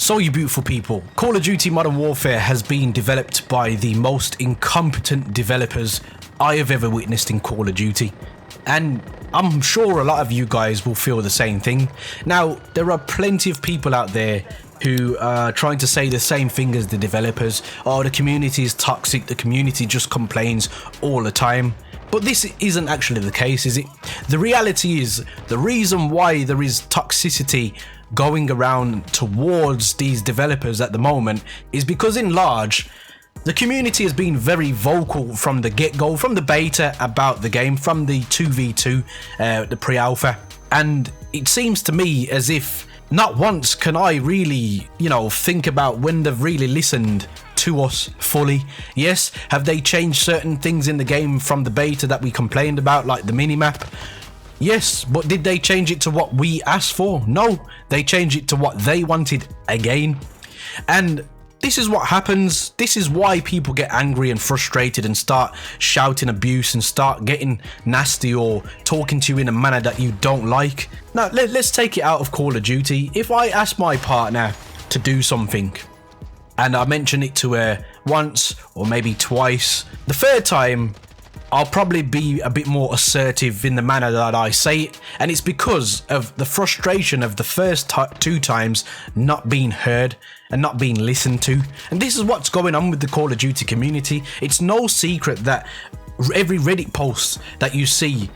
So you beautiful people, Call of Duty Modern Warfare has been developed by the most incompetent developers I have ever witnessed in Call of Duty. And I'm sure a lot of you guys will feel the same thing. Now, there are plenty of people out there who are trying to say the same thing as the developers. Oh, the community is toxic, the community just complains all the time. But this isn't actually the case, is it? The reality is, the reason why there is toxicity going around towards these developers at the moment is because in large, the community has been very vocal from the get-go, from the beta about the game, from the 2v2, the pre-alpha. And it seems to me as if not once can I really, think about when they've really listened to us fully. Yes, have they changed certain things in the game from the beta that we complained about, like the minimap? Yes, but did they change it to what we asked for? No, they changed it to what they wanted again. And this is what happens. This is why people get angry and frustrated and start shouting abuse and start getting nasty or talking to you in a manner that you don't like. Now, let's take it out of Call of Duty. If I ask my partner to do something and I mention it to her once or maybe twice, the third time I'll probably be a bit more assertive in the manner that I say it, and it's because of the frustration of the first two times not being heard and not being listened to. And this is what's going on with the Call of Duty community. It's no secret that every Reddit post that you see,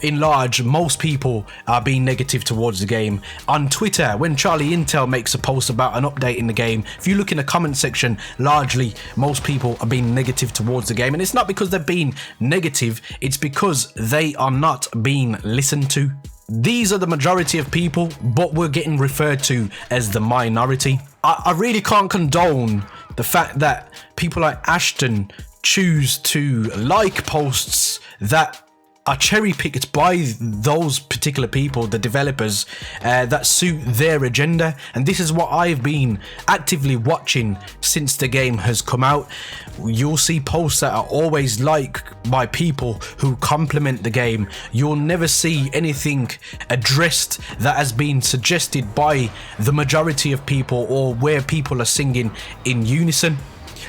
in large, most people are being negative towards the game. On Twitter, when Charlie Intel makes a post about an update in the game, if you look in the comment section, largely most people are being negative towards the game. And it's not because they're being negative, it's because they are not being listened to. These are the majority of people, but we're getting referred to as the minority. I really can't condone the fact that people like Ashton choose to like posts that are cherry-picked by those particular people, the developers, that suit their agenda. And this is what I've been actively watching since the game has come out. You'll see posts that are always liked by people who compliment the game. You'll never see anything addressed that has been suggested by the majority of people or where people are singing in unison.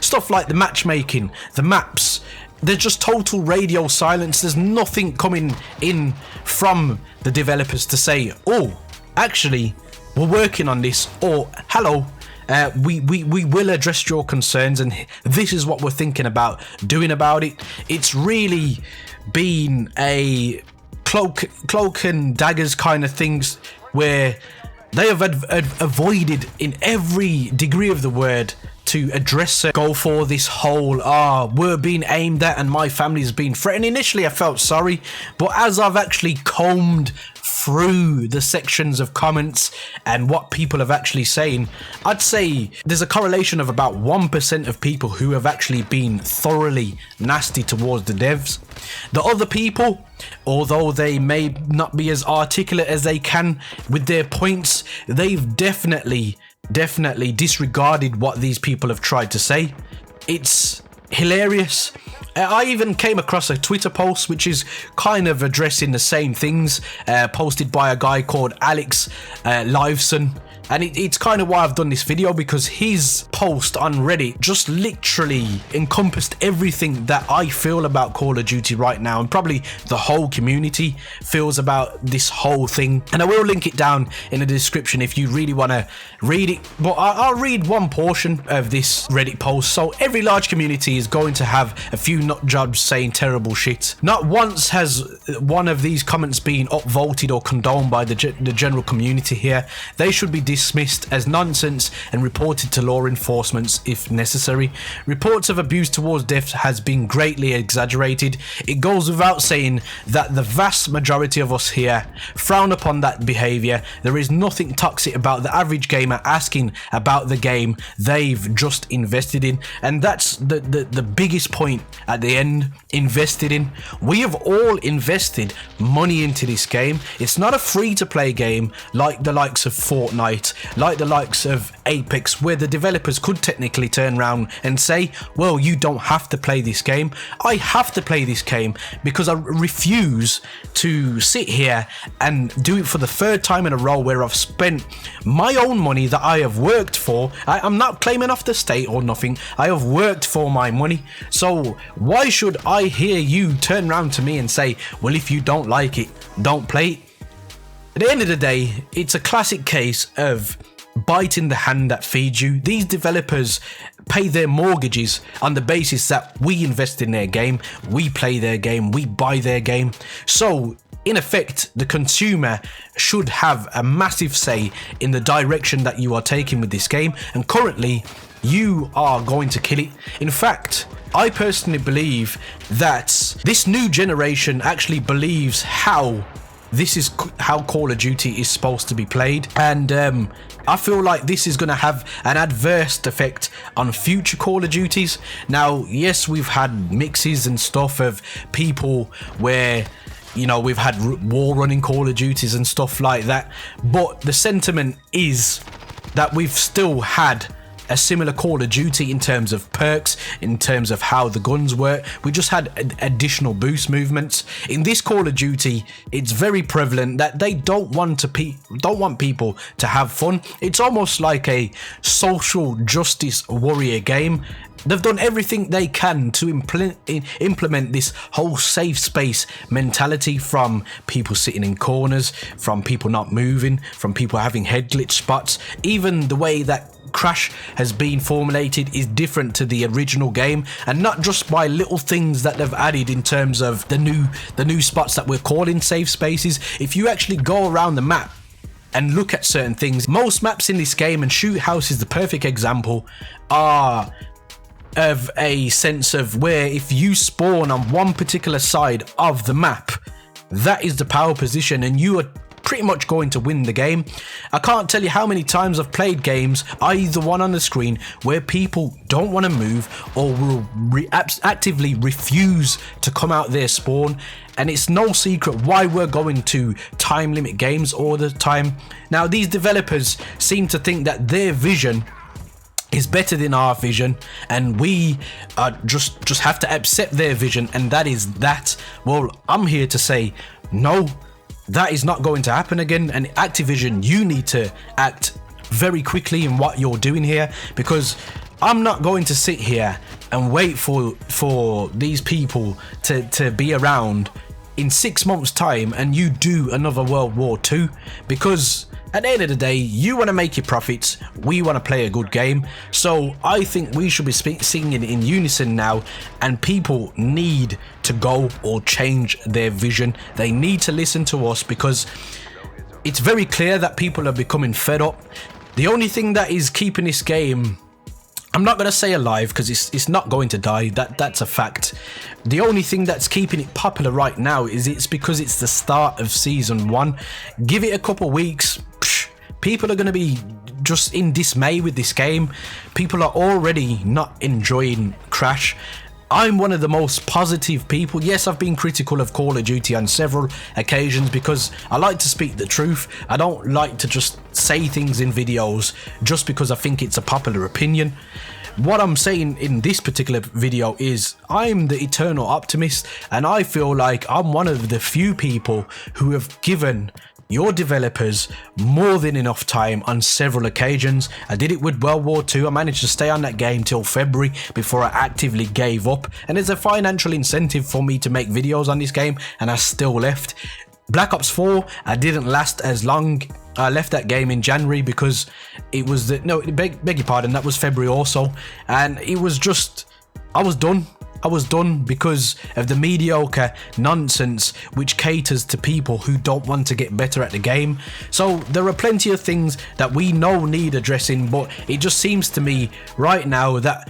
Stuff like the matchmaking, the maps, there's just total radio silence. There's nothing coming in from the developers to say, oh, actually, we're working on this, or hello, we will address your concerns and this is what we're thinking about doing about it. It's really been a cloak and daggers kind of things where they have avoided in every degree of the word to address it, go for this whole, we're being aimed at and my family's been threatened. Initially I felt sorry, but as I've actually combed through the sections of comments and what people have actually saying, I'd say there's a correlation of about 1% of people who have actually been thoroughly nasty towards the devs. The other people, although they may not be as articulate as they can with their points, they've definitely disregarded what these people have tried to say. It's hilarious. I even came across a Twitter post which is kind of addressing the same things, posted by a guy called Alex Liveson. And it's kind of why I've done this video, because his post on Reddit just literally encompassed everything that I feel about Call of Duty right now, and probably the whole community feels about this whole thing. And I will link it down in the description if you really want to read it. But I'll read one portion of this Reddit post. So every large community is going to have a few nut jobs saying terrible shit. Not once has one of these comments been upvoted or condoned by the general community here. They should be dismissed as nonsense and reported to law enforcement if necessary. Reports of abuse towards death has been greatly exaggerated. It goes without saying that the vast majority of us here frown upon that behaviour. There is nothing toxic about the average gamer asking about the game they've just invested in, and that's the the biggest point at the end, invested in. We have all invested money into this game. It's not a free-to-play game like the likes of Fortnite, like the likes of Apex, where the developers could technically turn around and say, well, you don't have to play this game. I have to play this game because I refuse to sit here and do it for the third time in a row where I've spent my own money that I have worked for. I'm not claiming off the state or nothing. I have worked for my money. So why should I hear you turn around to me and say, well, if you don't like it, don't play it? At the end of the day, it's a classic case of biting the hand that feeds you. These developers pay their mortgages on the basis that we invest in their game, we play their game, we buy their game. So in effect, the consumer should have a massive say in the direction that you are taking with this game, and currently you are going to kill it. In fact, I personally believe that this new generation actually believes how Call of Duty is supposed to be played, and I feel like this is going to have an adverse effect on future Call of Duties. Now, yes, we've had mixes and stuff of people where, you know, we've had war running Call of Duties and stuff like that, but the sentiment is that we've still had a similar Call of Duty in terms of perks, in terms of how the guns work. We just had additional boost movements. In this Call of Duty, it's very prevalent that they don't want people to have fun. It's almost like a social justice warrior game. They've done everything they can to implement this whole safe space mentality, from people sitting in corners, from people not moving, from people having head glitch spots. Even the way that Crash has been formulated is different to the original game, and not just by little things that they've added in terms of the new spots that we're calling safe spaces. If you actually go around the map and look at certain things, most maps in this game, and Shoot House is the perfect example, are of a sense of where if you spawn on one particular side of the map, that is the power position and you are pretty much going to win the game. I can't tell you how many times I've played games, either one on the screen, where people don't want to move or will actively refuse to come out their spawn, and it's no secret why we're going to time limit games all the time. Now, these developers seem to think that their vision is better than our vision, and we just have to accept their vision, and that is that. Well, I'm here to say no, that is not going to happen again. And Activision, you need to act very quickly in what you're doing here, because I'm not going to sit here and wait for these people to be around in 6 months time and you do another World War II, because at the end of the day, you want to make your profits, we want to play a good game. So I think we should be singing in unison now, and people need to go or change their vision. They need to listen to us, because it's very clear that people are becoming fed up. The only thing that is keeping this game, I'm not going to say alive, because it's not going to die, that's a fact. The only thing that's keeping it popular right now is it's because it's the start of season 1. Give it a couple weeks, people are going to be just in dismay with this game. People are already not enjoying Crash. I'm one of the most positive people. Yes, I've been critical of Call of Duty on several occasions because I like to speak the truth. I don't like to just say things in videos just because I think it's a popular opinion. What I'm saying in this particular video is I'm the eternal optimist, and I feel like I'm one of the few people who have given your developers more than enough time on several occasions. I did it with World War II. I managed to stay on that game till February before I actively gave up, and there's a financial incentive for me to make videos on this game, and I still left. Black Ops 4, I didn't last as long. I left that game in January because it was beg your pardon, that was February also, and it was just, I was done because of the mediocre nonsense which caters to people who don't want to get better at the game. So there are plenty of things that we know need addressing, but it just seems to me right now that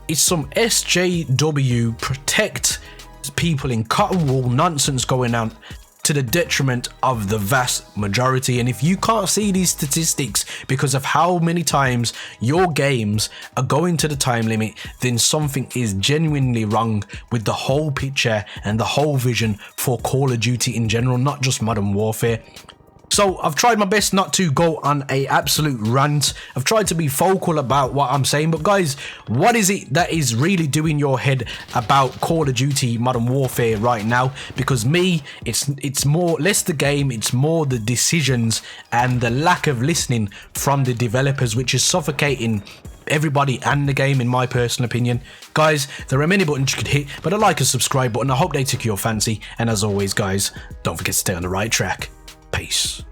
it's some SJW protect people in cotton wool nonsense going on to the detriment of the vast majority. And if you can't see these statistics because of how many times your games are going to the time limit, then something is genuinely wrong with the whole picture and the whole vision for Call of Duty in general, not just Modern Warfare. So I've tried my best not to go on a absolute rant. I've tried to be vocal about what I'm saying, but guys, what is it that is really doing your head about Call of Duty Modern Warfare right now? Because me, it's more less the game, it's more the decisions and the lack of listening from the developers, which is suffocating everybody and the game, in my personal opinion. Guys, there are many buttons you could hit, but a like and subscribe button, I hope they took your fancy. And as always guys, don't forget to stay on the right track. Peace.